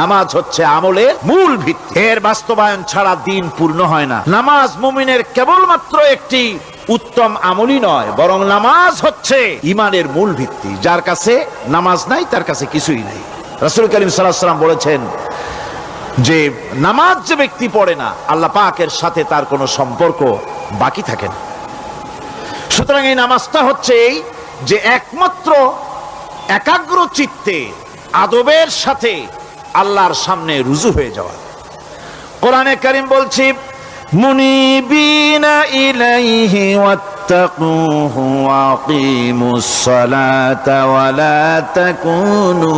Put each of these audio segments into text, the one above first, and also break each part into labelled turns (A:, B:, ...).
A: নামাজ হচ্ছে আমলের মূল ভিত্তি, এর বাস্তবায়ন ছাড়া দিন পূর্ণ হয় না। নামাজ মুমিনের কেবলমাত্র একটি উত্তম আমলই নয়, বরং নামাজ হচ্ছে ঈমানের মূল ভিত্তি। যার কাছে নামাজ নাই তার কাছে কিছুই নাই। রাসূল করিম সাল্লাল্লাহু আলাইহি ওয়াসাল্লাম বলেছেন যে নামাজ যে ব্যক্তি পড়ে না, আল্লাহ পাকের সাথে তার কোনো সম্পর্ক বাকি থাকে না। সুতরাং এই নামাজটা হচ্ছে এই যে একমাত্র একাগ্র চিত্তে আদবের সাথে আল্লাহর সামনে রুজু হয়ে যাওয়া। কোরআনে কারীম বলছে মুনিবিনা ইলাইহি ওয়াত্তাকুহু ওয়াকিমুস সালাতা ওয়া লা তাকুনু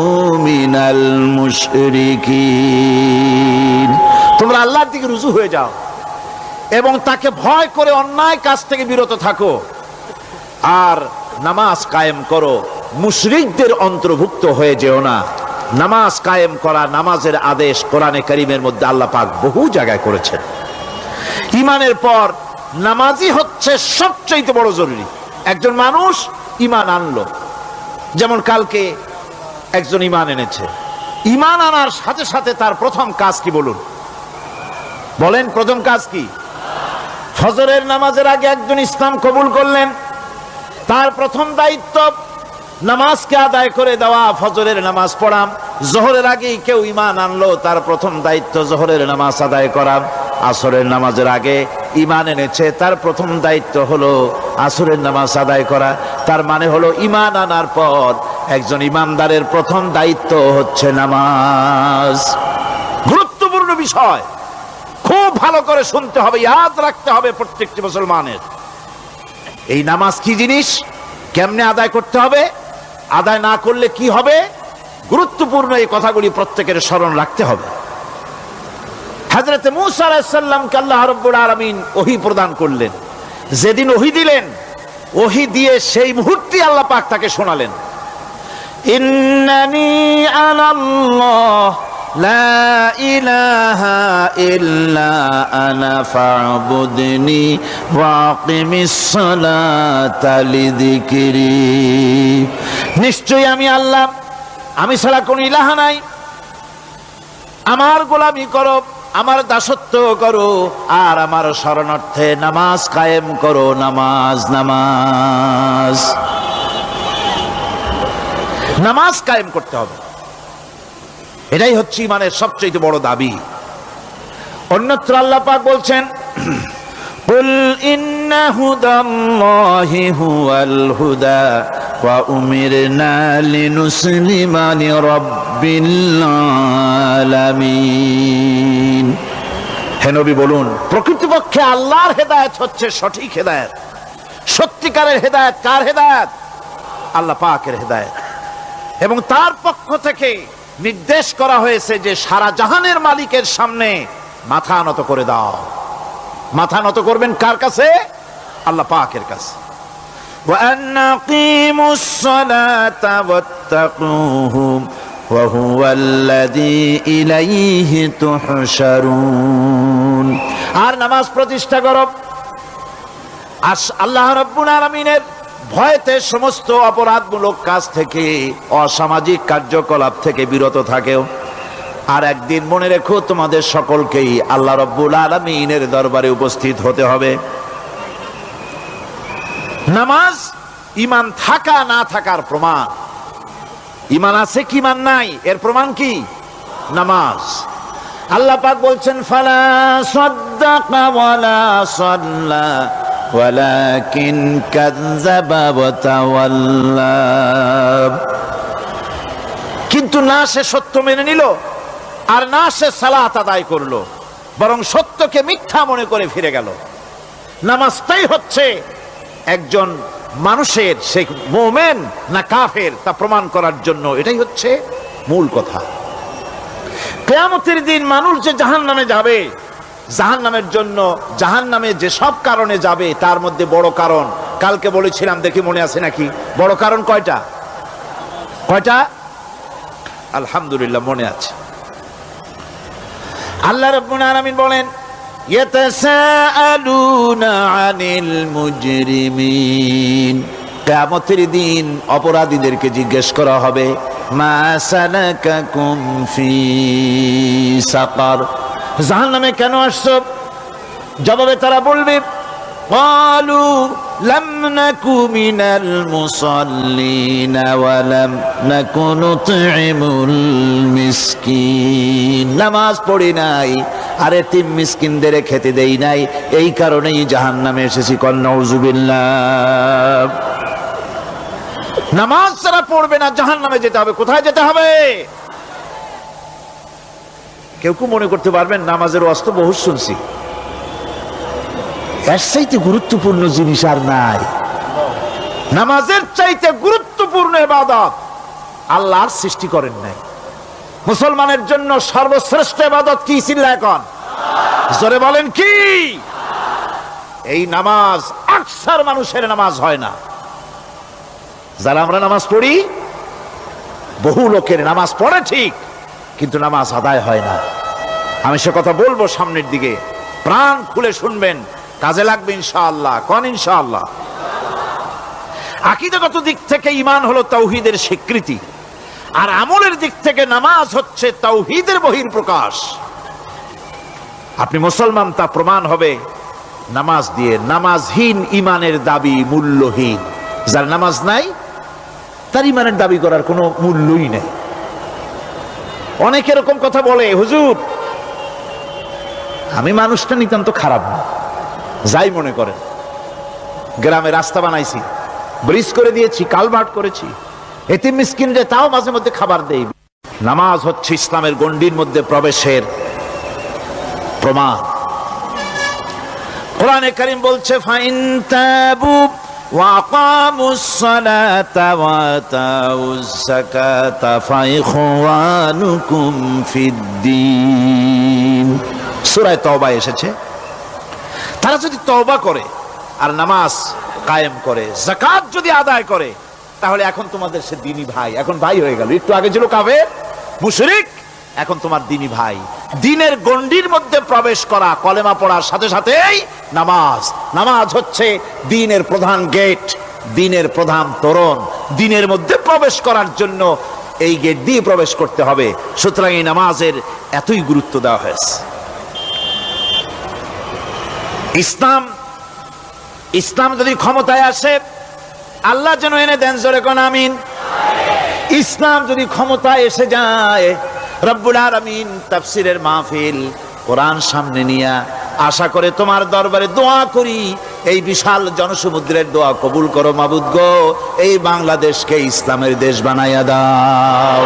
A: মিনাল মুশরিকিন। তোমরা আল্লাহর দিকে রুজু হয়ে যাও এবং তাকে ভয় করে অন্যায় কাজ থেকে বিরত থাকো, আর নামাজ কায়েম করো, মুশরিকদের অন্তর্ভুক্ত হয়ে যেও না। নামাজ কায়েম করা, নামাজের আদেশ কোরআনে কারীমের মধ্যে আল্লাহ পাক বহু জায়গায় করেছেন। ঈমানের পর নামাজই হচ্ছে সবচেয়ে বড় জরুরি। একজন মানুষ ঈমান আনলো, যেমন কালকে একজন ঈমান এনেছে, ঈমান আনার সাথে সাথে তার প্রথম কাজ কি বলুন? বলেন প্রথম কাজ কি? ফজরের নামাজের আগে একজন ইসলাম কবুল করলেন, তার প্রথম দায়িত্ব নামাজকে আদায় করে দেওয়া, ফজরের নামাজ পড়া। জোহরের আগেই কেউ ঈমান আনলো, তার প্রথম দায়িত্ব জোহরের নামাজ আদায় করা। আসরের নামাজের আগে ঈমান এনেছে, তার প্রথম দায়িত্ব হলো আসরের নামাজ আদায় করা। তার মানে হলো ঈমান আনার পর একজন ঈমানদারের প্রথম দায়িত্ব হচ্ছে নামাজ। গুরুত্বপূর্ণ বিষয়, খুব ভালো করে শুনতে হবে, ইয়াদ রাখতে হবে প্রত্যেকটি মুসলমানের। এই নামাজ কি জিনিস, কেমনে আদায় করতে হবে, আদায় না করলে কি হবে, গুরুত্বপূর্ণ এই কথাগুলি প্রত্যেকের স্মরণ রাখতে হবে। হযরত মূসা আলাইহিস সালামকে আল্লাহ রাব্বুল আলামিন ওহী প্রদান করলেন। যেদিন ওহী দিলেন, ওহী দিয়ে সেই মুহূর্তে আল্লাহ পাক তাকে শোনালেন, ইন্নানি আনাল্লাহ লা ইলাহা ইল্লা আনা ফা'বুদনি ওয়াকিমিস সালাতা লিযিকরি। নিশ্চয়ই আমি আল্লাহ, আমি ছাড়া কোনো ইলাহ নাই, আমার গোলামি করো, আমার দাসত্ব করো, আর আমার শরণার্থে নামাজ কায়েম করো। নামাজ নামাজ নামাজ কায়েম করতে হবে, এটাই হচ্ছে ঈমানের সবচেয়ে বড় দাবি। অন্যত্র আল্লাহ পাক বলছেন কুল ইন্না হুদাল্লাহি হুয়াল হুদা ওয়া উমিরনা লিনুসলিমা লিরাব্বিল আলামিন। হে নবী বলুন, প্রকৃতপক্ষে আল্লাহর হেদায়েত হচ্ছে সঠিক হেদায়েত। সত্যিকারের হেদায়েত কার হেদায়েত? আল্লাহ পাকের হেদায়েত। এবং তার পক্ষ থেকে নির্দেশ করা হয়েছে যে সারা জাহানের মালিকের সামনে মাথা নত করে দাও। মাথা নত করবেন কার কাছে? আল্লাহ পাকের কাছে। ওয়া আনাকিমুস সালাতা ওয়াত্তাকুহু ওয়া হুয়াল্লাযী ইলাইহি তুহশারুন। আর নামাজ প্রতিষ্ঠা করো, আল্লাহ রাব্বুল আলামিনের ভয়তে সমস্ত অপরাধমূলক কাজ থেকে, অসামাজিক কার্যকলাপ থেকে বিরত থাকেও। আর একদিন মনে রেখো, তোমাদের সকলকেই আল্লাহ রাব্বুল আলামিনের দরবারে উপস্থিত হতে হবে। নামাজ ঈমান থাকা না থাকার প্রমাণ। ঈমান আছে কি ঈমান নাই, এর প্রমাণ কি? নামাজ। আল্লাহ পাক বলছেন ফালা সাদ্দাকা ওয়ালা সাল্লা ওয়ালাকিন কাযযাবা ওয়া তাওয়াল্লা। কিন্তু না সে সত্য মেনে নিল, আর না সে সালাত আদায় করলো, বরং সত্যকে মিথ্যা মনে করে ফিরে গেল। নামাজটাই হচ্ছে একজন মানুষের সে মুমিন না কাফের তা প্রমাণ করার জন্য, এটাই হচ্ছে মূল কথা। কিয়ামতের দিন মানুষ যে জাহান্নামে যাবে, জাহান্নামের জন্য, জাহান্নামে যে সব কারণে যাবে তার মধ্যে বড় কারণ কালকে বলেছিলাম, দেখি মনে আছে নাকি? বড় কারণ কয়টা? কয়টা? আলহামদুলিল্লাহ মনে আছে। আল্লাহ রাব্বুল আলামিন বলেন ইয়াতাসাআলুনা আনিল মুজরিমিন। কিয়ামতের দিন অপরাধীদেরকে জিজ্ঞেস করা হবে মা সালাকাকুম ফি সাকার, জাহান্নামে কেন আসছো? জবাবে তারা বলবে ক্বালু লাম নাকু মিনাল মুসাল্লিন ওয়া লাম নাকু নুতঈমুল মিসকিন, নামাজ পড়ি নাই আর এতিম মিসকিনদের খেতে দেই নাই, এই কারণেই জাহান্নামে এসেছি। কল নাউযুবিল্লাহ। নামাজ যারা পড়বে না জাহান্নামে যেতে হবে। কোথায় যেতে হবে? কেউ কেউ মনে করতে পারবেন নামাজের ওয়াজ তো বহু শুনছি, এর চাইতে গুরুত্বপূর্ণ জিনিস আর নাই। নামাজের চাইতে গুরুত্বপূর্ণ ইবাদত আল্লাহর সৃষ্টি করেন নাই। মুসলমানের জন্য সর্বশ্রেষ্ঠ ইবাদত কি? চিল্লা এখন জোরে বলেন কি? এই নামাজ আকসার মানুষের নামাজ হয় না। যারা আমরা নামাজ পড়ি, বহু লোকের নামাজ পড়ে ঠিক, কিন্তু নামাজ আদায় হয় না। আমি সে কথা বলবো সামনের দিকে, প্রাণ খুলে শুনবেন, কাজে লাগবে ইনশাআল্লাহ। কোন ইনশাআল্লাহ? আকীদাগত দিক থেকে ঈমান হলো তাওহীদের স্বীকৃতি, আর আমলের দিক থেকে নামাজ হচ্ছে তাওহীদের বহিঃপ্রকাশ। আপনি মুসলমান তা প্রমাণ হবে নামাজ দিয়ে। নামাজহীন ঈমানের দাবি মূল্যহীন। যার নামাজ নাই তার ঈমানের দাবি করার কোনো মূল্যই নেই। অনেক এরকম কথা বলে, হুজুর আমি মানুষটা নিতান্ত খারাপ না, যাই মনে করেন, গ্রামে রাস্তা বানাইছি, ব্রিজ করে দিয়েছি, কালভার্ট করেছি, এতিম মিসকিনদের তাও মাঝে মধ্যে খাবার দেই। নামাজ হচ্ছে ইসলামের গণ্ডির মধ্যে প্রবেশের প্রমাণ। কোরআনে কারীম বলছে ফাইন তাবু ওয়া আকামুস সালাতা ওয়া আতাউজ যাকাতা ফাইখওয়ানুকুম ফিদ্দীন, সূরা তাওবা এসেছে। তারা যদি তওবা করে আর নামাজ কায়েম করে, যাকাত যদি আদায় করে, তাহলে এখন তোমাদের সে দ্বীনি ভাই, এখন ভাই হয়ে গেল। একটু আগে ছিল কাফের মুশরিক, এখন তোমার দ্বীনি ভাই। দ্বীনের গণ্ডির মধ্যে প্রবেশ করা, কলেমা পড়ার সাথে সাথেই নামাজ। নামাজ হচ্ছে দ্বীনের প্রধান গেট, দ্বীনের প্রধান তোরণ। দ্বীনের মধ্যে প্রবেশ করার জন্য এই গেট দিয়ে প্রবেশ করতে হবে। সুতরাং এই নামাজের এতই গুরুত্ব দেওয়া হয়েছে। ইসলাম যদি ক্ষমতায় আসে, আল্লাহ যেন এনে দেন, জোরে কোন আমিন। ইসলাম যদি ক্ষমতায় এসে যায়, রব্বুল আলামিন তাফসীরের মাহফিল, কোরআন সামনে নিয়ে আশা করে তোমার দরবারে দোয়া করি, এই বিশাল জনসমুদ্রের দোয়া কবুল করো মাবুদ গো, এই বাংলাদেশকে ইসলামের দেশ বানাইয়া দাও।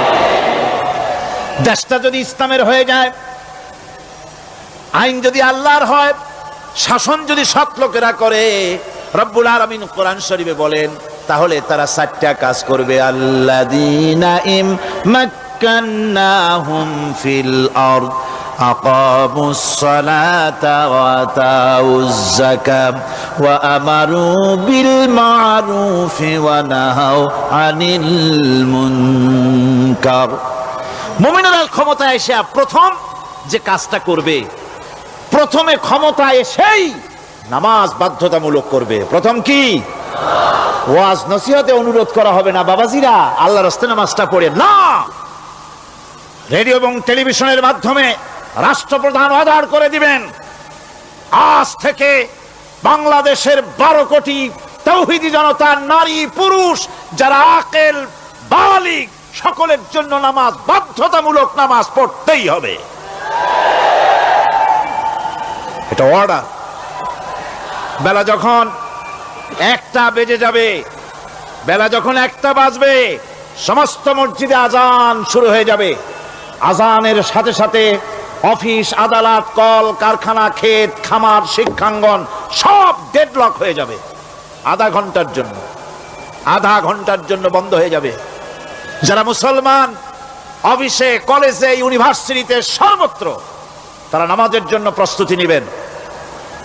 A: দেশটা যদি ইসলামের হয়ে যায়, আইন যদি আল্লাহর হয়, শাসন যদি সৎ লোকেরা করে, রব্বুল আলামিন কোরআন শরীফে বলেন, তাহলে তারা 4টা কাজ করবে। আল্লাযীনা ইম্মাক্কান্নাহুম ফিল আরদ আকামুস সালাতা ওয়া আতাউজ যাকাত ওয়া আমারু বিল মা'রুফি ওয়া নাহাউ আনিল মুনকার। মুমিনেরা ক্ষমতায় এসে প্রথম যে কাজটা করবে, প্রথমে ক্ষমতায় এসেই নামাজ বাধ্যতামূলক করবে। প্রথম কি? ওয়াজ নসিহতে অনুরোধ করা হবে না, বাবাজিরা আল্লাহর রাস্তায় নামাজটা পড়ে না। রেডিও এবং টেলিভিশনের মাধ্যমে রাষ্ট্রপ্রধান অর্ডার করে দিবেন, আজ থেকে বাংলাদেশের 12 কোটি তাওহীদি জনতা, নারী পুরুষ যারা আকেল বালিগ, সকলের জন্য নামাজ বাধ্যতামূলক, নামাজ পড়তেই হবে। এটা অর্ডার। বেলা যখন 1টা বেজে যাবে, বেলা যখন 1টা বাজবে, সমস্ত মসজিদে আজান শুরু হয়ে যাবে। আজানের সাথে সাথে অফিস, আদালত, কল কারখানা, ক্ষেত খামার, শিক্ষাঙ্গন সব ডেডলক হয়ে যাবে। আধা ঘন্টার জন্য বন্ধ হয়ে যাবে। যারা মুসলমান অফিসে, কলেজে, ইউনিভার্সিটিতে, সর্বত্র তারা নামাজের জন্য প্রস্তুতি নেবেন।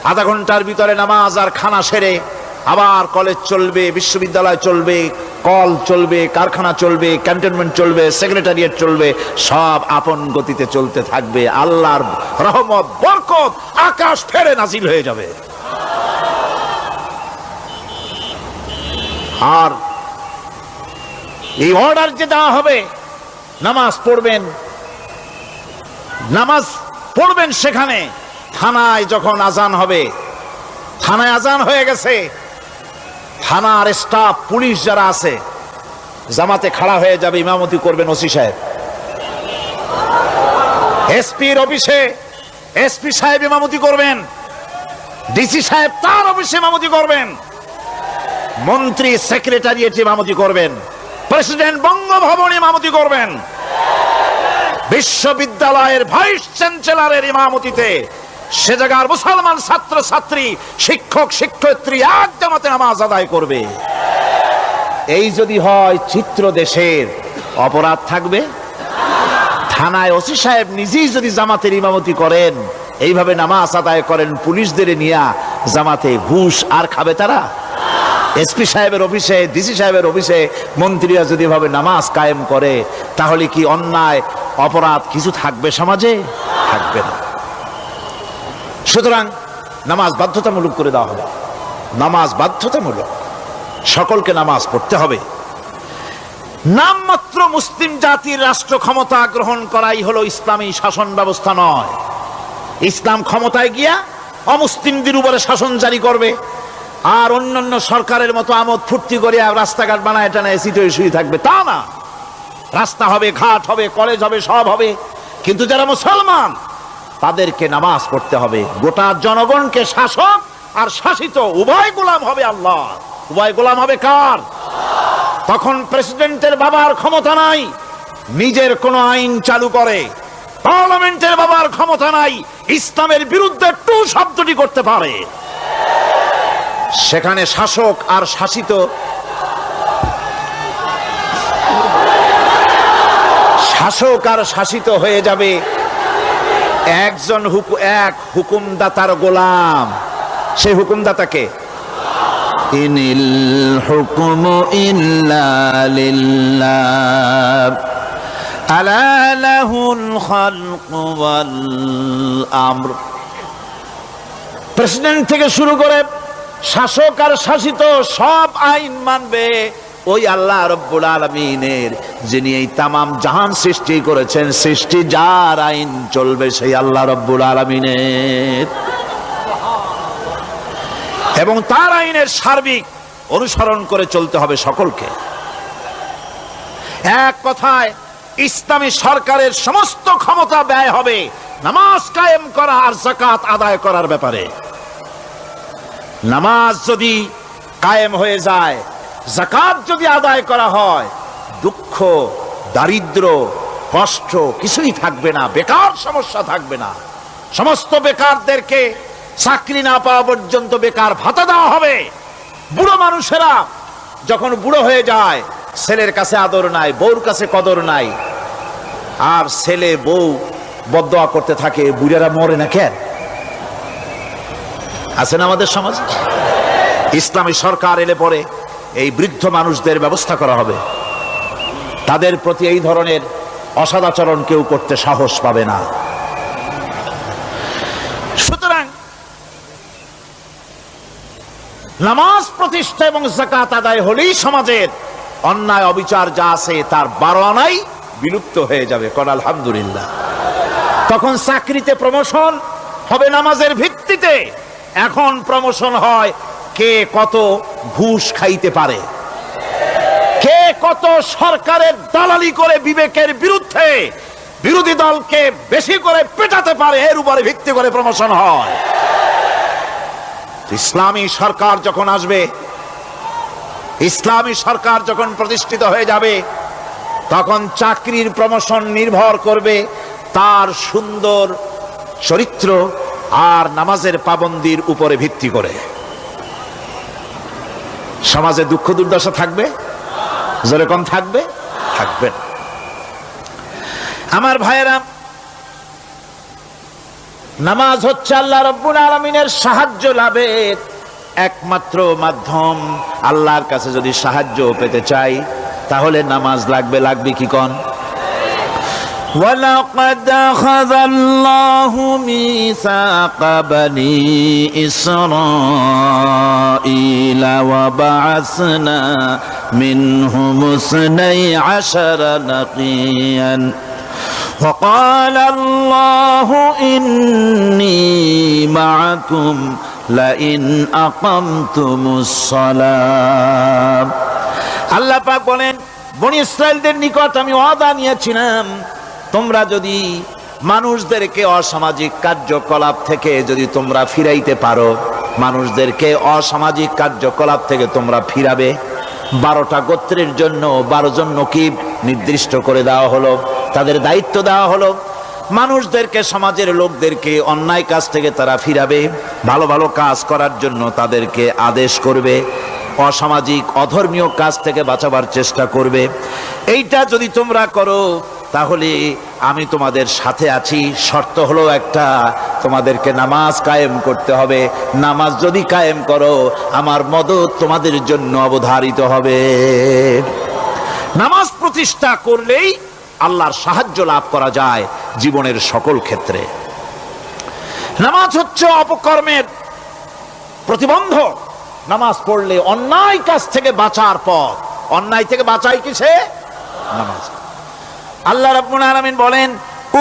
A: আধা ঘন্টার ভিতরে নামাজ আর খানা সেরে আবার কলেজ চলবে, বিশ্ববিদ্যালয় চলবে, কল চলবে, কারখানা চলবে, ক্যান্টনমেন্ট চলবে, সেক্রেটারিয়েট চলবে, সব আপন গতিতে চলতে থাকবে। আল্লাহর রহমত, বরকত আকাশ ফেরে নাজিল হয়ে যাবে। আর এই অর্ডার যে দেওয়া হবে, নামাজ পড়বেন, নামাজ পড়বেন সেখানে। থানায় যখন আজান হবে, থানায় আজান হয়ে গেছে, থানার স্টাফ পুলিশ যারা আছে জামাতে খাড়া হয়ে যাবে, ইমামতি করবেন ওসি সাহেব। এসপির অফিসে এসপি সাহেব ইমামতি করবেন, ডিসি সাহেব তার অফিসে ইমামতি করবেন, মন্ত্রী সেক্রেটারিয়েট ইমামতি করবেন, প্রেসিডেন্ট বঙ্গভবনে ইমামতি করবেন, বিশ্ববিদ্যালয়ের ভাইস চ্যান্সেলরের ইমামতিতে সে জায়গার মুসলমান ছাত্র ছাত্রী, শিক্ষক শিক্ষয়িত্রী এক জামাতে নামাজ আদায় করবে। এই যদি হয় চিত্র দেশের, অপরাধ থাকবে? থানায় ওসি সাহেব নিজেই যদি জামাতের ইমামতি করেন, এইভাবে নামাজ আদায় করেন পুলিশদের নিয়ে জামাতে, ঘুষ আর খাবে তারা? এসপি সাহেবের অফিসে, ডিসি সাহেবের অফিসে মন্ত্রীরা যদি ভাবে নামাজ কায়েম করে, তাহলে কি অন্যায় অপরাধ কিছু থাকবে সমাজে? থাকবে না। সুতরাং নামাজ বাধ্যতামূলক করে দেওয়া হবে। নামাজ বাধ্যতামূলক, সকলকে নামাজ পড়তে হবে। নামমাত্র মুসলিম জাতির রাষ্ট্র ক্ষমতা গ্রহণ করাই হলো ইসলামী শাসন ব্যবস্থা নয়। ইসলাম ক্ষমতায় গিয়া অমুসলিমদের উপরে শাসন জারি করবে, আর অন্যান্য সরকারের মতো আমোদ ফুর্তি করে রাস্তাঘাট বানায় টানা এসিতে শুয়ে থাকবে, তা না। রাস্তা হবে, ঘাট হবে, কলেজ হবে, সব হবে, কিন্তু যারা মুসলমান তাদেরকে নামাজ পড়তে হবে। গোটা জনগণকে শাসক আর শাসিত উভয় গোলাম হবে আল্লাহ। উভয় গোলাম হবে কার? তখন প্রেসিডেন্টের বাবার ক্ষমতা নাই নিজের কোন আইন চালু করে, পার্লামেন্টের বাবার ক্ষমতা নাই ইসলামের বিরুদ্ধে টু শব্দটি করতে পারে। সেখানে শাসক আর শাসিত, শাসক আর শাসিত হয়ে যাবে একজন এক হুকুমদাতার গোলাম। সেই হুকুমদাতাকে ইনিল হুকমু ইল্লা লিল্লাহ আলা লাহুল খালকু ওয়াল আমর। প্রেসিডেন্ট থেকে শুরু করে শাসক আর শাসিত সব আইন মানবে ওই আল্লাহ রব্বুল আলামিনের, যিনি এই তামাম জাহান সৃষ্টি করেছেন। সৃষ্টি যার আইন চলবে সেই আল্লাহ রব্বুল আলামিনের, এবং তার আইনের সার্বিক অনুসরণ করে চলতে হবে সকলকে। এক কথায় ইসলামী সরকারের সমস্ত ক্ষমতা ব্যয় হবে নামাজ কায়েম করা আর যাকাত আদায় করার ব্যাপারে। নামাজ যদি কায়েম হয়ে যায়, যাকাত যদি আদায় করা হয়, দুঃখ, দারিদ্র, কষ্ট কিছুই থাকবে না, বেকার সমস্যা থাকবে না। সমস্ত বেকারদেরকে চাকরি না পাওয়া পর্যন্ত বেকার ভাতা দেওয়া হবে। বুড়ো মানুষেরা যখন বুড়ো হয়ে যায়, ছেলের কাছে আদর নাই, বউর কাছে কদর নাই, আর ছেলে বউ বদদোয়া করতে থাকে, বুড়ারা মরে না কেন? আছেন আমাদের সমাজ। ইসলামী সরকার এলে পরে এই বৃদ্ধ মানুষদের ব্যবস্থা করা হবে, তাদের প্রতি এই ধরনের অসদাচরণ কেউ করতে সাহস পাবে না। সুতরাং নামাজ প্রতিষ্ঠা এবং যাকাত আদায় হলেই সমাজের অন্যায় অবিচার যা আছে তার 12 আনাই বিলুপ্ত হয়ে যাবে। কোন আলহামদুলিল্লাহ। তখন চাকরিতে প্রমোশন হবে নামাজের ভিত্তিতে। এখন প্রমোশন হয় কে কত ঘুষ খাইতে পারে, কে কত সরকারের দালালি করে বিবেকের বিরুদ্ধে বিরোধী দলকে বেশি করে পেটাতে পারে, এর উপরে ভিত্তি করে প্রমোশন হয়। ইসলামী সরকার যখন আসবে, ইসলামী সরকার যখন প্রতিষ্ঠিত হয়ে যাবে, তখন চাকরির প্রমোশন নির্ভর করবে তার সুন্দর চরিত্র আর নামাজের পাবন্দির উপরে ভিত্তি করে। সমাজে দুঃখ দুর্দশা থাকবে? যেরকম থাকবে, থাকবে না। আমার ভাইয়েরা, নামাজ হচ্ছে আল্লাহ রাব্বুল আলামিনের সাহায্য লাভের একমাত্র মাধ্যম। আল্লাহর কাছে যদি সাহায্য পেতে চাই তাহলে নামাজ লাগবে। লাগবে কি কোন? وَلَقَدْ أَخَذَ اللَّهُ مِيثَاقَ بَنِي إِسْرَائِيلَ وَبَعَثْنَا مِنْهُمُ 12 نَقِيًّا وَقَالَ اللَّهُ إِنِّي مَعَكُمْ لَئِنْ أَقَمْتُمُ الصَّلَاةَ। আল্লাহ পাক বলেন, বনি ইসরাইলদের নিকট আমি ওয়াদা নিয়েছিলাম, তোমরা যদি মানুষদেরকে অসামাজিক কার্যকলাপ থেকে যদি তোমরা ফিরাইতে পারো, মানুষদেরকে অসামাজিক কার্যকলাপ থেকে তোমরা ফিরাবে। 12টা গোত্রের জন্য 12 জন নকিব নির্দিষ্ট করে দেওয়া হলো, তাদের দায়িত্ব দেওয়া হলো। মানুষদেরকে, সমাজের লোকদেরকে অন্যায় কাজ থেকে তারা ফিরাবে, ভালো ভালো কাজ করার জন্য তাদেরকে আদেশ করবে, অসামাজিক অধর্মীয় কাজ থেকে বাঁচাবার চেষ্টা করবে। এইটা যদি তোমরা করো তাহলে আমি তোমাদের সাথে আছি। শর্ত হলো একটা, তোমাদেরকে নামাজ কায়েম করতে হবে। নামাজ যদি কায়েম করো আমার মদদ তোমাদের জন্য অবধারিত হবে। নামাজ প্রতিষ্ঠা করলেই আল্লাহর সাহায্য লাভ করা যায় জীবনের সকল ক্ষেত্রে। নামাজ হচ্ছে অপকর্মের প্রতিবন্ধক। নামাজ পড়লে অন্যায় কাজ থেকে বাঁচার পথ। অন্যায় থেকে বাঁচাই কিসে? নামাজ। আল্লাহ রাব্বুল আলামিন বলেন,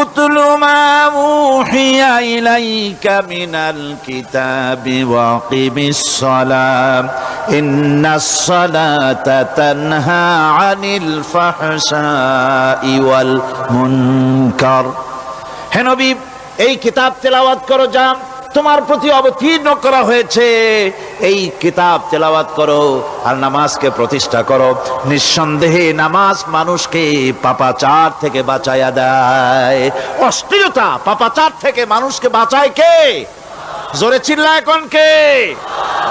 A: উতলু মা উহিয়া ইলাইকা মিনাল কিতাবি ওয়া আকিমিস সালাত ইন্নাস সালাতা তানহা আনিল ফাহশাই ওয়াল মুনকার। হে নবী, এই কিতাব তেলাওয়াত করো, যা তোমার প্রতি অবতীর্ণ করা হয়েছে, এই কিতাব তেলাওয়াত করো আর নামাজকে প্রতিষ্ঠা করো। নিঃসন্দেহে নামাজ মানুষকে পাপাচার থেকে বাঁচায়া দেয়। অশ্লীলতা, পাপাচার থেকে মানুষকে বাঁচায় কে? জোরে চিল্লায় এখন কে?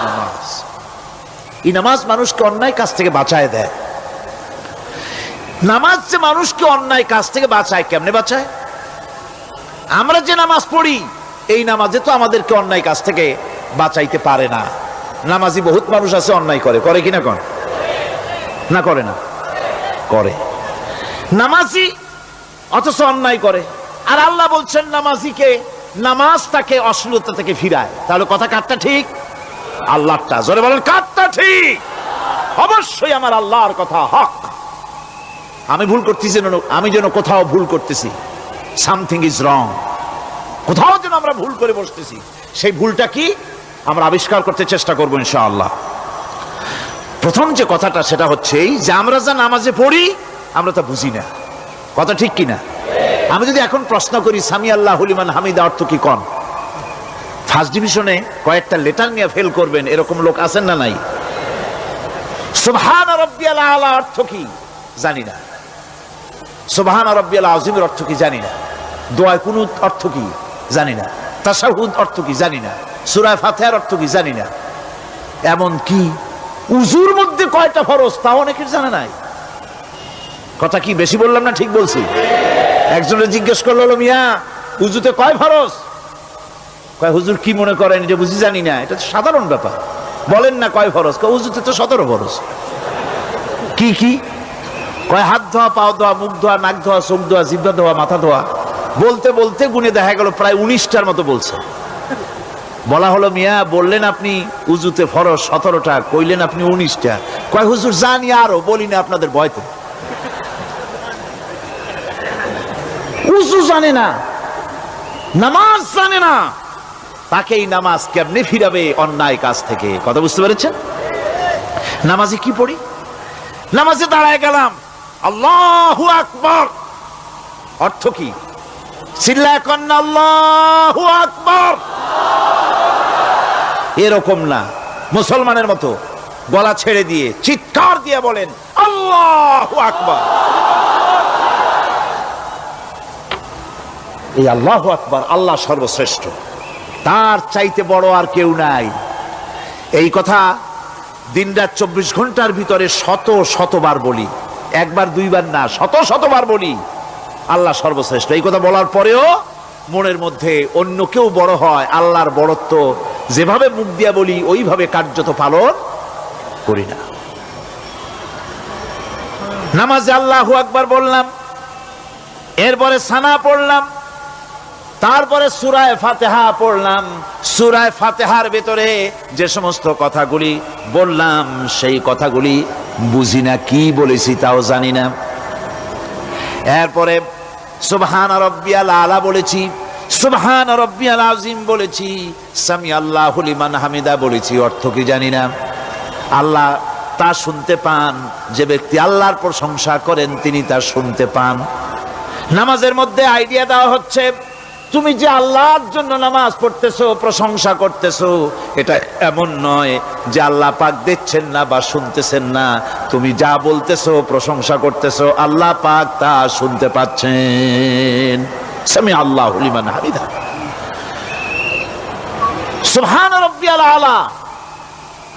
A: নামাজ। এই নামাজ মানুষকে অন্যায় কাজ থেকে বাঁচায় দেয়। নামাজ যে মানুষকে অন্যায় কাজ থেকে বাঁচায়, কেমনে বাঁচায়? আমরা যে নামাজ পড়ি, এই নামাজে তো আমাদেরকে অন্যায় কাজ থেকে বাঁচাইতে পারে না। নামাজি বহুত মানুষ আছে অন্যায় করে, করে কিনা? কোন না করে না? করে। নামাজি অথচ অন্যায় করে। আর আল্লাহ বলছেন নামাজিকে, নামাজ তাকে অশ্লীলতা থেকে ফিরায়। তাহলে কথা কারটা ঠিক? আল্লাহরটা। জোরে বলেন, কারটা ঠিক? অবশ্যই আমার আল্লাহর কথা হক। আমি ভুল করতেছি, আমি যেন কোথাও ভুল করতেছি, সামথিং ইজ রং, কোথাও যেন আমরা ভুল করে বসতেছি, সেই ভুলটা কি আমরা আবিষ্কার করতে চেষ্টা করবো ইনশাআল্লাহ। প্রথম যে কথাটা সেটা হচ্ছে যে আমরা যা নামাজে পড়ি আমরা তা বুঝি না। কথা ঠিক কিনা? আমি যদি এখন প্রশ্ন করি সামি আল্লাহু লিমান হামিদা অর্থ কি কোন, ফার্স্ট ডিভিশনে কয়েকটা লেটার নিয়ে ফেল করবেন এরকম লোক আছেন না নাই? সুবহান রাব্বিয়াল আলা অর্থ কি জানি না, সুবহান রাব্বিয়াল আযীমের অর্থ কি জানি না, দোয়া কুনুত অর্থ কি জানি না, তাশাহুদ অর্থ কি জানি না, সূরা ফাতিহার অর্থ কি জানি না। এমন কি উজুর মধ্যে কয়টা ফরজ তা অনেকের জানা নাই। কথা কি বেশি বললাম না ঠিক বলছি? একজনের জিজ্ঞেস করলো, মিয়া উজুতে কয় ফরজ? কয় হুজুর কি মনে করেন এটা বুঝি জানি না, এটা তো সাধারণ ব্যাপার, বলেন না কয় ফরজ? কয় উজুতে তো 17 ফরজ। কি কি? কয় হাত ধোয়া, পাও ধোয়া, মুখ ধোয়া, নাক ধোয়া, চোখ ধোয়া, জিহ্বা ধোয়া, মাথা ধোয়া। বলতে বলতে গুনে দেখা গেল প্রায় 19টার মতো বলছে। বলা হলো, মিয়া বললেন আপনি উজুতে ফরজ 17টা, কইলেন আপনি 19টা। কয় হুজুর জানি আরো, বলি না আপনাদের ভয়তে। উজু জানে না, নামাজ জানে না, তাকে এই নামাজ কেমনে ফিরাবে অন্যায় কাজ থেকে? কথা বুঝতে পেরেছেন? নামাজে কি পড়ি? নামাজে দাঁড়ায় গেলাম, আল্লাহু আকবার অর্থ কি? চিল্লায় কন্যা আল্লাহু আকবার। এরকম না, মুসলমানের মতো গলা ছেড়ে দিয়ে চিৎকার দিয়ে বলেন আল্লাহু আকবার। এই আল্লাহু আকবার, আল্লাহ সর্বশ্রেষ্ঠ, তার চাইতে বড় আর কেউ নাই। এই কথা দিনরাত 24 ঘন্টার ভিতরে শত শতবার বলি, একবার দুইবার না, শত শতবার বলি আল্লাহ সর্বশ্রেষ্ঠ। এই কথা বলার পরেও মনের মধ্যে অন্য কেউ বড় হয়, আল্লাহর বড়ত্ব যেভাবে মুখ দিয়া বলি ওইভাবে কার্যত পালন করি না। নামাজে আল্লাহু আকবার বললাম, এরপরে সানা পড়লাম, তারপরে সূরা ফাতিহা পড়লাম। সূরা ফাতিহার ভিতরে যে সমস্ত কথাগুলি বললাম সেই কথাগুলি বুঝি না, কি বলেছি তাও জানি না। এরপরে সুবহান রাব্বিয়াল আলা বলেছি, সুবহান রাব্বিয়াল আযীম বলেছি, সামি আল্লাহু লিমান হামিদা বলেছি, অর্থ কি জানি না। আল্লাহ তা শুনতে পান, যে ব্যক্তি আল্লাহর প্রশংসা করেন তিনি তা শুনতে পান। নামাজের মধ্যে আইডিয়া দেওয়া হচ্ছে, তুমি যে আল্লাহর জন্য নামাজ পড়তেছো, প্রশংসা করতেছো, এটা এমন নয় যে আল্লাহ পাক দেখছেন না বা শুনতেছেন না। তুমি যা বলতেছো, প্রশংসা করতেছো, আল্লাহ পাক তা শুনতে পাচ্ছেন। সামি আল্লাহু লিমান হামিদা, সুবহান রাব্বিয়াল আলা।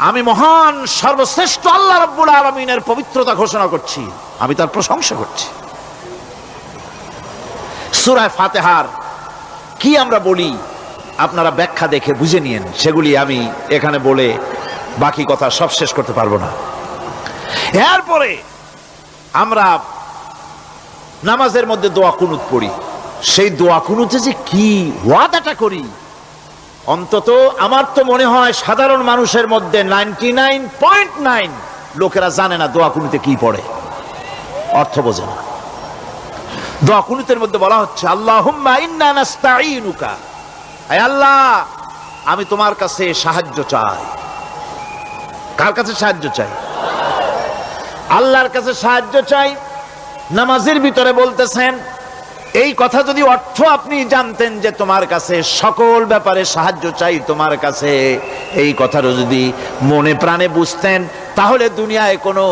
A: আমি মহান সর্বশ্রেষ্ঠ আল্লাহ রাব্বুল আলামিনের পবিত্রতা ঘোষণা করছি, আমি তার প্রশংসা করছি। সূরা ফাতিহার কি আমরা বলি আপনারা ব্যাখ্যা দেখে বুঝে নিয়েন, সেগুলি আমি এখানে বলে বাকি কথা সব শেষ করতে পারবো না। এরপরে আমরা নামাজের মধ্যে দোয়া কুনুত পড়ি। সেই দোয়া কুনুতে যে কি ওয়াদাটা করি, অন্তত আমার তো মনে হয় সাধারণ মানুষের মধ্যে 99.9 লোকেরা জানে না দোয়া কুনুতে কি পড়ে, অর্থ বোঝে না। দোয়া কুনুতের মধ্যে বলা হচ্ছে, আল্লাহুম্মা ইন্না নাস্তাঈনুকা, হে আল্লাহ আমি তোমার কাছে সাহায্য চাই। কার কাছে সাহায্য চাই? আল্লাহর কাছে সাহায্য চাই। নামাজের ভিতরে বলতেছেন, এই কথা যদি অর্থ আপনি জানতেন যে তোমার কাছে সকল ব্যাপারে সাহায্য চাই তোমার কাছে, এই কথাটা যদি মনে প্রাণে বুঝতেন, তাহলে দুনিয়ায় কোনো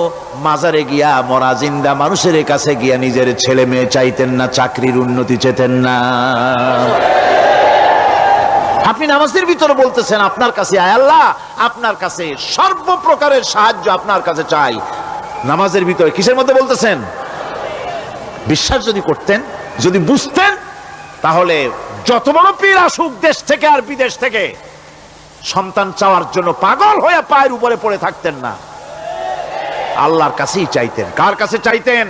A: মাজারে গিয়া মরা জিন্দা মানুষের কাছে গিয়া নিজের ছেলে মেয়ে চাইতেন না, চাকরির উন্নতি চেতেন না। আপনি নামাজের ভিতরে বলতেছেন আপনার কাছে, আয় আল্লাহ আপনার কাছে সর্বপ্রকারের সাহায্য আপনার কাছে চাই। নামাজের ভিতরে কিসের মধ্যে বলতেছেন? বিশ্বাস যদি করতেন, যদি বুঝতেন, তাহলে যত বড় পীর আসুক দেশ থেকে আর বিদেশ থেকে, সন্তান চাওয়ার জন্য পাগল হয়ে পায়ের উপরে পড়ে থাকতেন না, আল্লাহর কাছেই চাইতেন। কার কাছে চাইতেন?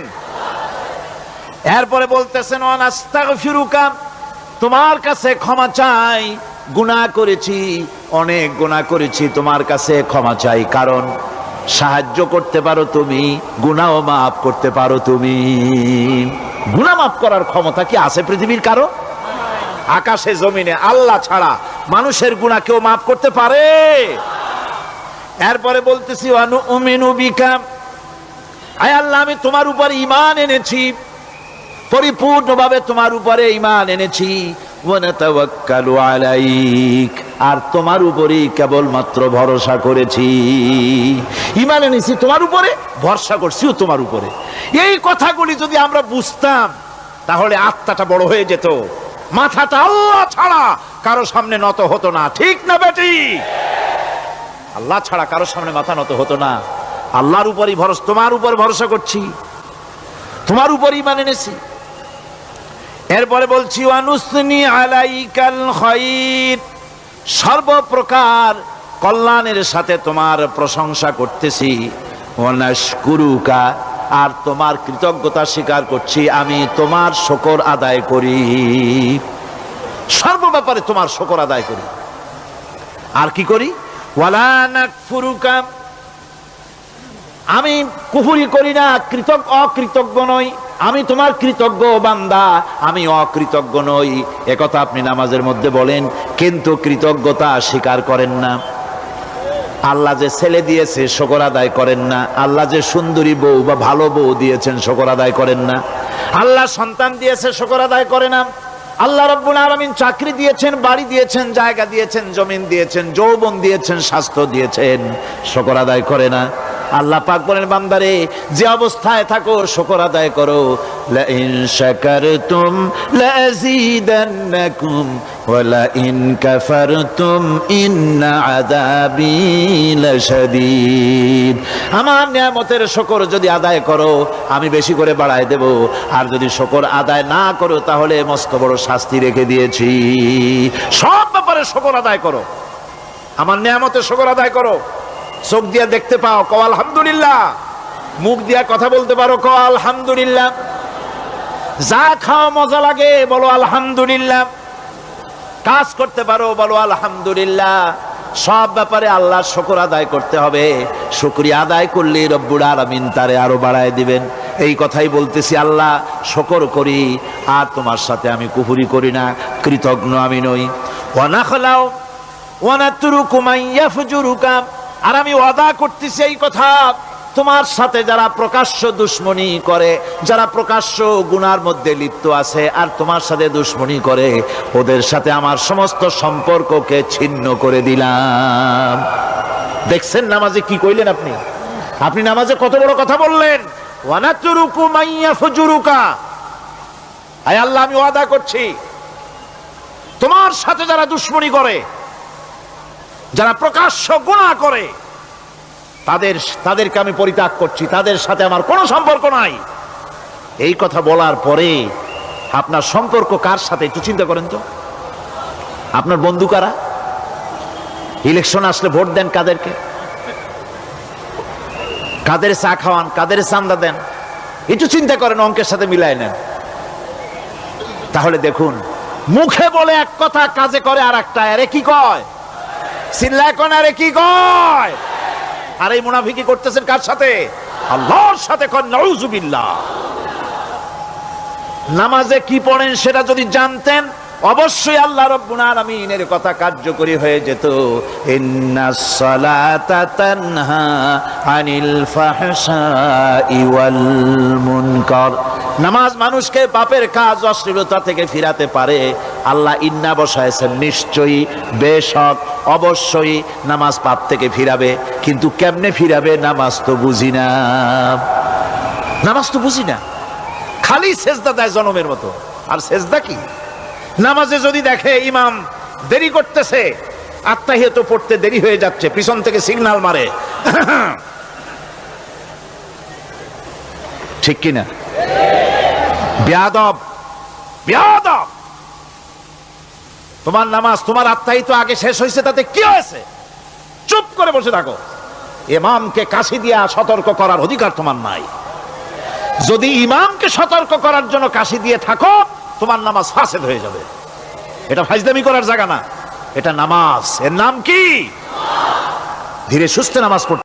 A: এরপরে বলতেছেন, ওয়ানাস্তাগফিরুকা, তোমার কাছে ক্ষমা চাই, গুনাহ করেছি, অনেক গুনাহ করেছি, তোমার কাছে ক্ষমা চাই, কারণ সাহায্য করতে পারো তুমি, গুনাহও মাফ করতে পারো তুমি। গুনাহ মাফ করার ক্ষমতা কি আছে পৃথিবীর কারো? আকাশে জমিনে আল্লাহ ছাড়া মানুষের গুনাহ কেউ মাফ করতে পারে? এরপরে বলতেছি, ওয়ানুমিনু বিকা, আয় আল্লাহ আমি তোমার উপর ঈমান এনেছি, পরিপূর্ণভাবে তোমার উপরে ঈমান এনেছি। ওয়ানাতাওয়াক্কালু আলাইক, আর তোমার উপরেই কেবলমাত্র ভরসা করেছি। ঈমান এনেছি তোমার উপরে, ভরসা করছিও তোমার উপরে। এই কথাগুলি যদি আমরা বুঝতাম, তাহলে আত্মাটা বড় হয়ে যেত, মাথাটা আল্লাহ ছাড়া কারো সামনে নত হতো না। ঠিক না বেটি? আল্লাহ ছাড়া কারো সামনে মাথা নত হতো না। আল্লাহর উপরই ভরসা, তোমার উপর ভরসা করছি, তোমার উপর ঈমান এনেছি। এরপরে বলছি, ওয়ানুসনি আলাইকাল খায়র, সর্বপ্রকার কল্যাণের সাথে তোমার প্রশংসা করতেছি। ওয়ানাশকুরুকা, আর তোমার কৃতজ্ঞতা স্বীকার করছি, আমি তোমার শুকর আদায় করি, সর্ব ব্যাপারে তোমার শুকর আদায় করি। আর কি করি? ওয়ালা নাকফুরুকা, আমি কুফরি করি না, অকৃতজ্ঞ নই, আমি তোমার কৃতজ্ঞ বান্দা, আমি অকৃতজ্ঞ নই। একথা আপনি নামাজের মধ্যে বলেন, কিন্তু কৃতজ্ঞতা স্বীকার করেন না। আল্লাহ যে ছেলে দিয়েছে শুকর আদায় করেন না, আল্লাহ যে সুন্দরী বউ বা ভালো বউ দিয়েছেন শুকর আদায় করেন না, আল্লাহ সন্তান দিয়েছে শুকর আদায় করে না, আল্লাহ রাব্বুল আলামিন চাকরি দিয়েছেন, বাড়ি দিয়েছেন, জায়গা দিয়েছেন, জমিন দিয়েছেন, যৌবন দিয়েছেন, স্বাস্থ্য দিয়েছেন, শুকর আদায় করে না। আল্লাহ পাক বলেন, বান্দারে যে অবস্থায় থাকো শুকর আদায় করো। লা ইন শাকারতুম লাযীদান্নাকুম ওয়া লা ইন কাফারতুম ইন্না আযাবী লাশাদীদ। আমার নিয়ামতের শুকর যদি আদায় করো আমি বেশি করে বাড়ায় দেব, আর যদি শুকর আদায় না করো তাহলে মস্ত বড় শাস্তি রেখে দিয়েছি। সব ব্যাপারে শুকর আদায় করো, আমার নিয়ামতের শুকর আদায় করো। চোখ দিয়া দেখতে পাও, কও আলহামদুলিল্লাহ। মুখ দিয়া কথা বলতে পারো, কও আলহামদুলিল্লাহ। যা খাও মজা লাগে বলো আলহামদুলিল্লাহ, কাজ করতে পারো বলো আলহামদুলিল্লাহ। সব ব্যাপারে আল্লাহর শুকর আদায় করতে হবে। শুকরিয়া আদায় করলে রব্বুল আলামিন তারে আরো বাড়ায় দিবেন। এই কথাই বলতেছি, আল্লাহ শুকর করি আর তোমার সাথে আমি কুফরি করি না, কৃতজ্ঞ আমি নই। ওয়া নাখলাউ ওয়া নাতরুকু মান ইয়াফজুরুকা, আর আমি ওয়াদা করতেছি এই কথা, তোমার সাথে যারা প্রকাশ্য দুশ্মনী করে, যারা প্রকাশ্য গুনার মধ্যে লিপ্ত আছে আর তোমার সাথে দুশ্মনী করে, ওদের সাথে আমার সমস্ত সম্পর্ককে ছিন্ন করে দিলাম। দেখছেন নামাজে কি কইলেন আপনি? আপনি নামাজে কত বড় কথা বললেন, ওয়ানাতুরুকু মাইয়া ফুজুরুকা। আয় আল্লাহ, আমি ওয়াদা করছি তোমার সাথে যারা দুশ্মনী করে, যারা প্রকাশ্য গুনাহ করে, তাদেরকে আমি পরিত্যাগ করছি, তাদের সাথে আমার কোনো সম্পর্ক নাই। এই কথা বলার পরে আপনার সম্পর্ক কার সাথে একটু চিন্তা করেন তো। আপনার বন্ধু কারা? ইলেকশন আসলে ভোট দেন কাদেরকে? কাদের চা খাওয়ান, কাদের চান্দা দেন? একটু চিন্তা করেন, অঙ্কের সাথে মিলাই নেন। তাহলে দেখুন, মুখে বলে এক কথা, কাজে করে আর একটা। আরে কি কয়? চিল্লায় কোন? আরে কি কয়? আর এই মুনাফিকি করতেছেন কার সাথে? আল্লাহর সাথে। কোন নাউজুবিল্লাহ। নামাজে কি পড়েন সেটা যদি জানতেন, অবশ্যই আল্লাহ রাব্বুল আলামিনের কথা কার্যকরী হয়ে যেত। ইন্নাস সালাতা তানহা আনিল ফাহশাই ওয়াল মুনকার। নামাজ মানুষকে পাপের কাজ, অশ্লীলতা থেকে ফিরাতে পারে। আল্লাহ ইন্না বসায়ছেন, নিশ্চয়ই, বেশক, অবশ্যই নামাজ পাপ থেকে ফিরাবে। কিন্তু কেমনে ফিরাবে নামাজ তো বুঝি না। নামাজ তো বুঝি না, খালি সেজদা দেয় জনমের মতো। আর সেজদা কি? নামাজে যদি দেখে ইমাম দেরি করতেছে, আত্তাহিয়াত পড়তে দেরি হয়ে যাচ্ছে, পিছন থেকে সিগন্যাল মারে, ঠিক কিনা? বেয়াদব, বেয়াদব। তোমার নামাজ, তোমার আত্তাহিয়াত আগে শেষ হয়েছে, তাতে কি হয়েছে? চুপ করে বসে থাকো। ইমামকে কাশি দিয়া সতর্ক করার অধিকার তোমার নাই। যদি ইমামকে সতর্ক করার জন্য কাশি দিয়ে থাকো, তোমার নামাজ ফাসেদ হয়ে যাবে। এটা ফাজলামি করার জায়গা না, এটা নামাজ। এর নাম কি? ধীরে সুস্থে নামাজ পড়তে